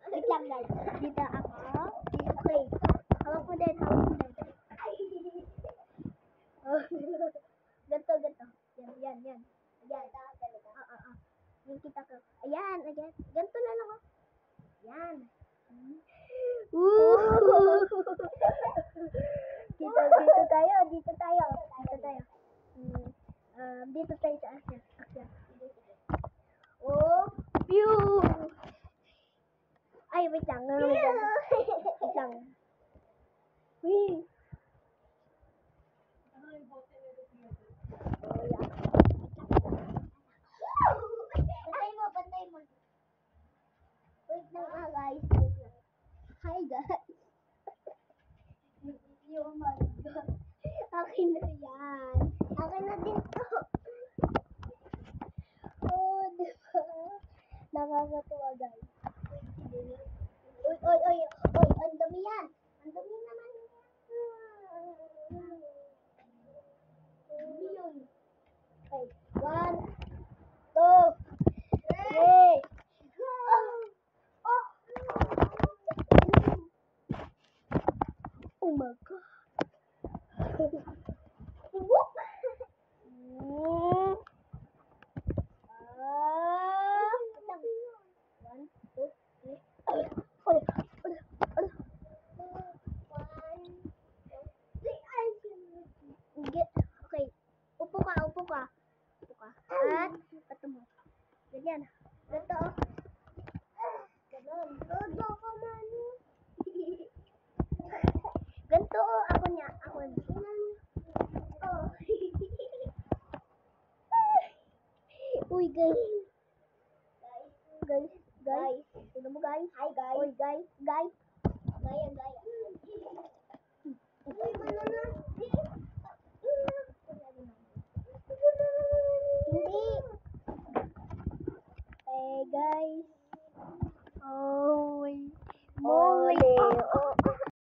Wait lang guys. Dito ako. Okay. Hawak mo din. Oh. Ganto. Yan. Yan. Yung kita ko. Ayan. Ganto na lang ako. Yan. Dito tayo. Dito tayo sa action. Oh, pew! Ay, wait lang. Wait lang. Wee! Oh, yeah. Bantay mo. Wait lang guys. Hi, guys. Oh my God. Akin na yan. Akin na din to. Oh, diba? Nakakatuwa, guys. Oy, ang dami yan. Ang dami naman yan. Okay, 1, 2, 3. Oh my God. Whoop. 1, 2, 3. Okay. Upo ka. At patamo. Ganyan. Ganto. Ganon. Ganto. Ako niya. Oh. Uy, guys. Tignan mo, guys. Hi, guys. Uy, guys. Gaya. Uy, banana. Hindi. Hey, guys.